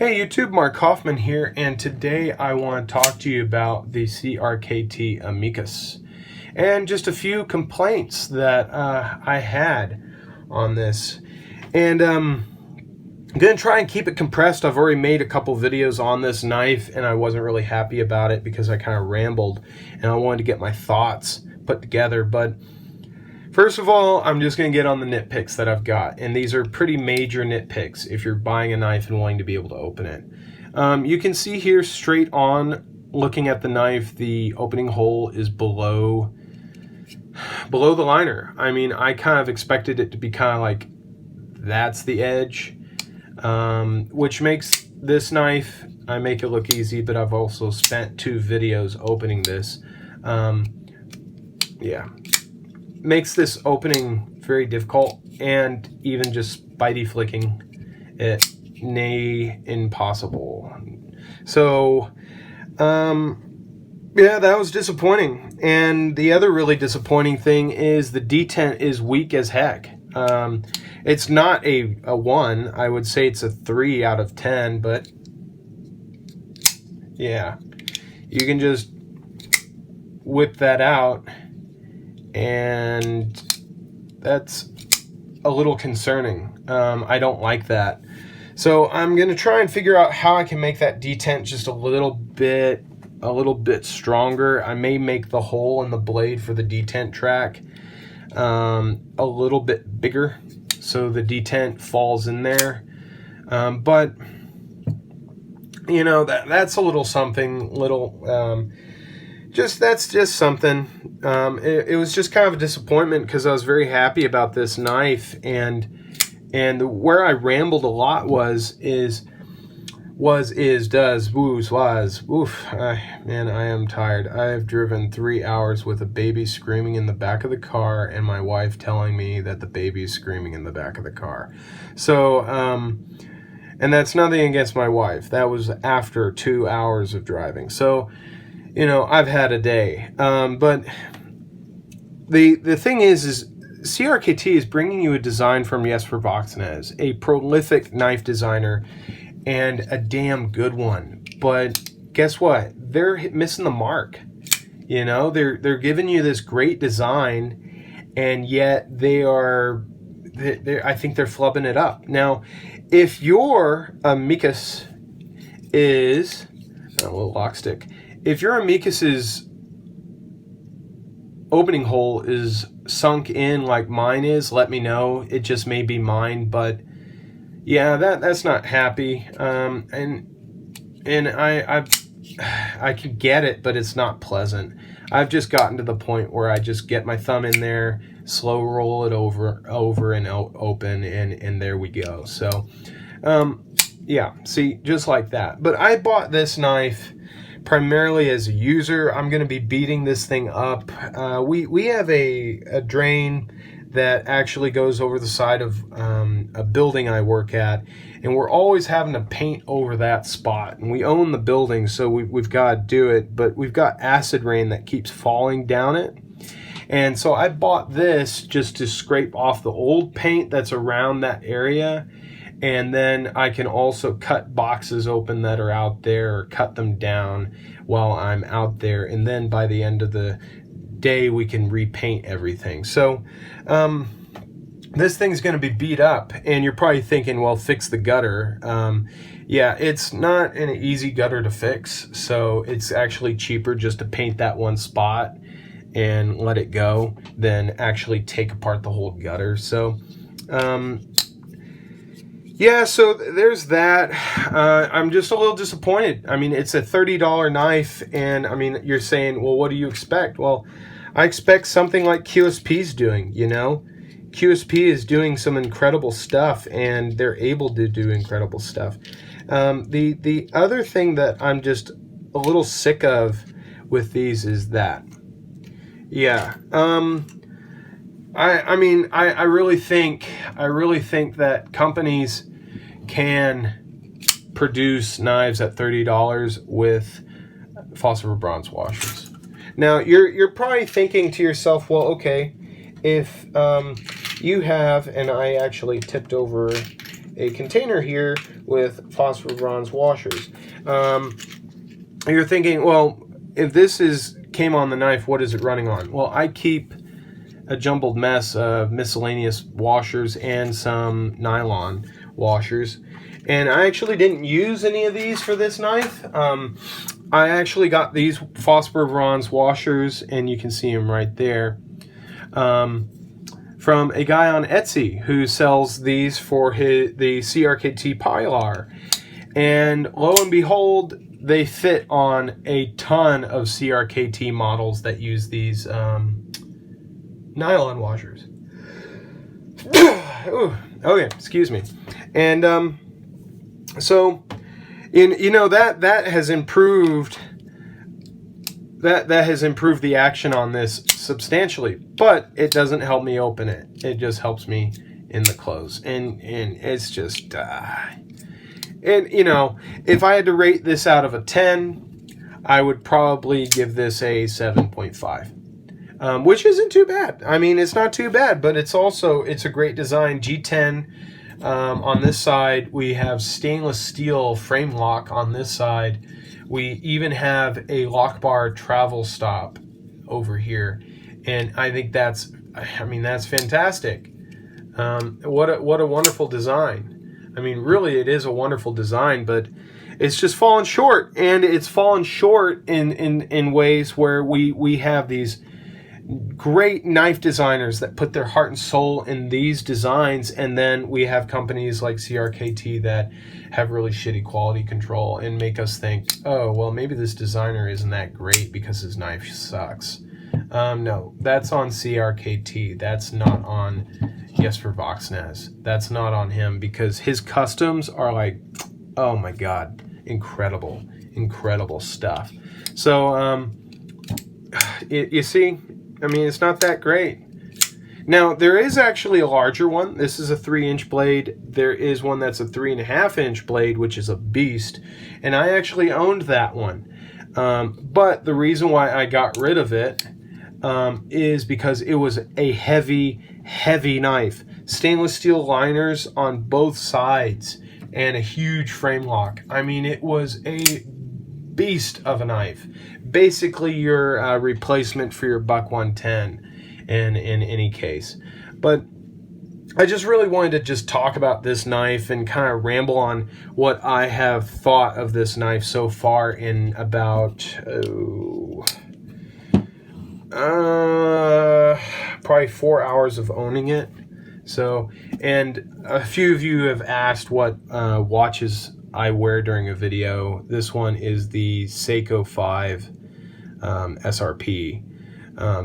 Hey YouTube, Mark Hoffman here, and today I want to talk to you about the CRKT Amicus and just a few complaints that I had on this. And I'm going to try and keep it compressed. I've already made a couple videos on this knife and I wasn't really happy about it because I kind of rambled and I wanted to get my thoughts put together. But first of all, I'm just going to get on the nitpicks that I've got, and these are pretty major nitpicks if you're buying a knife and wanting to be able to open it. You can see here straight on, looking at the knife, the opening hole is below the liner. I mean, I kind of expected it to be kind of like that's the edge, which makes this knife, I make it look easy, but I've also spent 2 videos opening this. Yeah. Makes this opening very difficult, and even just bitey flicking it nay impossible. So yeah, that was disappointing. And the other really disappointing thing is the detent is weak as heck. It's not a 1, I would say it's a 3 out of 10, but yeah, you can just whip that out, and that's a little concerning. I don't like that. So I'm going to try and figure out how I can make that detent just a little bit stronger. I may make the hole in the blade for the detent track a little bit bigger so the detent falls in there. But you know, that's a little something, that's just something. It was just kind of a disappointment because I was very happy about this knife, and where I rambled a lot was oof, man, I am tired. I have driven 3 hours with a baby screaming in the back of the car and my wife telling me that the baby is screaming in the back of the car. So and that's nothing against my wife. That was after 2 hours of driving. So you know, I've had a day. But the thing is CRKT is bringing you a design from Jesper Voxnäs, a prolific knife designer and a damn good one. But guess what? They're missing the mark. You know, they're giving you this great design, and yet I think they're flubbing it up. Now, if your Amicus is a little lock stick. If your Amicus's opening hole is sunk in like mine is, let me know. It just may be mine, but yeah, that's not happy. And I could get it, but it's not pleasant. I've just gotten to the point where I just get my thumb in there, slow roll it over and open, and there we go. So yeah, see, just like that. But I bought this knife primarily as a user. I'm going to be beating this thing up. We have a drain that actually goes over the side of a building I work at, and we're always having to paint over that spot. And we own the building, so we've got to do it, but we've got acid rain that keeps falling down it. And so I bought this just to scrape off the old paint that's around that area. And then I can also cut boxes open that are out there, or cut them down while I'm out there. And then by the end of the day, we can repaint everything. So this thing's going to be beat up. And you're probably thinking, well, fix the gutter. Yeah, it's not an easy gutter to fix. So it's actually cheaper just to paint that one spot and let it go than actually take apart the whole gutter. So yeah, so there's that. I'm just a little disappointed. I mean, it's a $30 knife, and I mean, you're saying, well, what do you expect? Well, I expect something like QSP's doing, you know? QSP is doing some incredible stuff, and they're able to do incredible stuff. The other thing that I'm just a little sick of with these is that. Yeah. I mean, I really think that companies can produce knives at $30 with phosphor bronze washers. Now, you're probably thinking to yourself, well, okay, if you have, and I actually tipped over a container here with phosphor bronze washers. You're thinking, well, if this came on the knife, what is it running on? Well, I keep a jumbled mess of miscellaneous washers and some nylon washers. And I actually didn't use any of these for this knife. I actually got these phosphor bronze washers, and you can see them right there, from a guy on Etsy who sells these for the CRKT Pilar. And lo and behold, they fit on a ton of CRKT models that use these nylon washers. Ooh, okay, excuse me. And so, that has improved. That has improved the action on this substantially, but it doesn't help me open it. It just helps me in the close, and it's just, if I had to rate this out of a 10, I would probably give this a 7.5, which isn't too bad. I mean, it's not too bad, but it's a great design. G10. On this side, we have stainless steel frame lock on this side. We even have a lock bar travel stop over here. And I think that's fantastic. What a wonderful design. I mean, really, it is a wonderful design, but it's just fallen short. And it's fallen short in ways where we have these great knife designers that put their heart and soul in these designs, and then we have companies like CRKT that have really shitty quality control and make us think, oh, well, maybe this designer isn't that great because his knife sucks. No, that's on CRKT. That's not on Jesper Voxnäs. That's not on him, because his customs are like, oh my God, incredible stuff. So, you see, I mean, it's not that great. Now, there is actually a larger one. This is a 3-inch blade. There is one that's a 3.5-inch blade, which is a beast. And I actually owned that one. But the reason why I got rid of it is because it was a heavy knife. Stainless steel liners on both sides and a huge frame lock. I mean, it was a beast of a knife. Basically your replacement for your Buck 110 in any case. But I just really wanted to just talk about this knife and kind of ramble on what I have thought of this knife so far in about probably 4 hours of owning it. So, and a few of you have asked what watches I wear during a video. This one is the Seiko 5 SRP.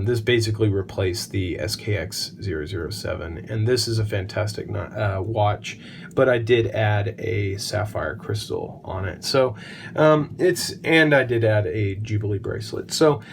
This basically replaced the SKX 007, and this is a fantastic watch, but I did add a sapphire crystal on it. So and I did add a Jubilee bracelet. So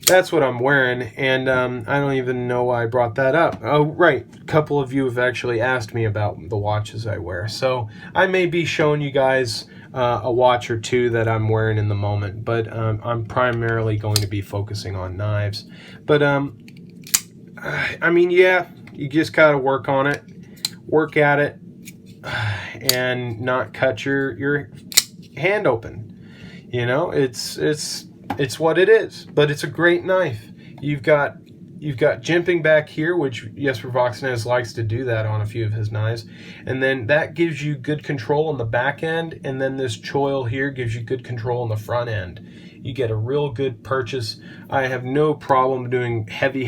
that's what I'm wearing, and I don't even know why I brought that up. Oh, right. A couple of you have actually asked me about the watches I wear. So I may be showing you guys a watch or two that I'm wearing in the moment, but I'm primarily going to be focusing on knives. But I mean, yeah, you just gotta work on it, work at it, and not cut your hand open. You know, it's what it is, but it's a great knife. You've got jimping back here, which Jesper Voxnäs likes to do that on a few of his knives, and then that gives you good control on the back end, and then this choil here gives you good control on the front end. You get a real good purchase. I have no problem doing heavy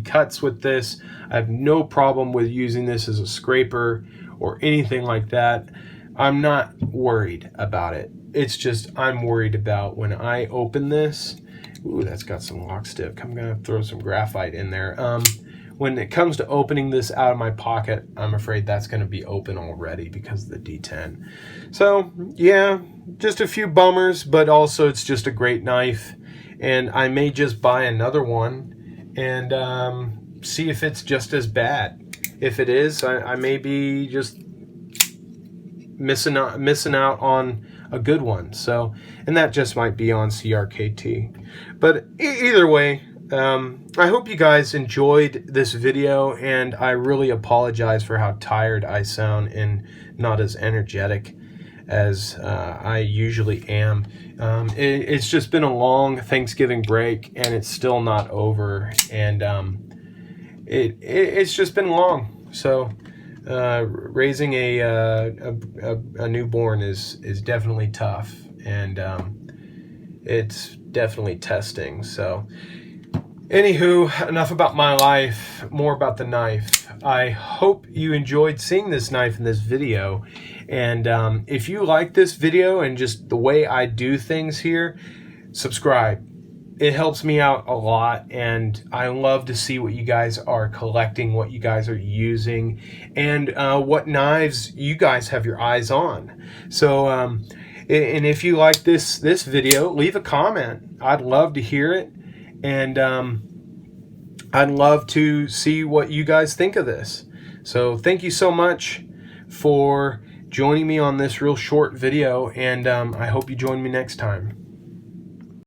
cuts with this. I have no problem with using this as a scraper or anything like that. I'm not worried about it. It's just I'm worried about when I open this. Ooh, that's got some lock stick. I'm gonna throw some graphite in there. When it comes to opening this out of my pocket, I'm afraid that's gonna be open already because of the D10. So yeah, just a few bummers, but also it's just a great knife, and I may just buy another one and see if it's just as bad. If it is, I may be just missing out on a good one. So, and that just might be on CRKT. But either way, I hope you guys enjoyed this video, and I really apologize for how tired I sound and not as energetic as I usually am. It's just been a long Thanksgiving break, and it's still not over, and it's just been long. So raising a newborn is definitely tough, and it's definitely testing. So anywho, enough about my life, more about the knife. I hope you enjoyed seeing this knife in this video. And if you like this video and just the way I do things here, subscribe. It helps me out a lot, and I love to see what you guys are collecting, what you guys are using, and what knives you guys have your eyes on. So, and if you like this video, leave a comment. I'd love to hear it, and I'd love to see what you guys think of this. So thank you so much for joining me on this real short video, and I hope you join me next time.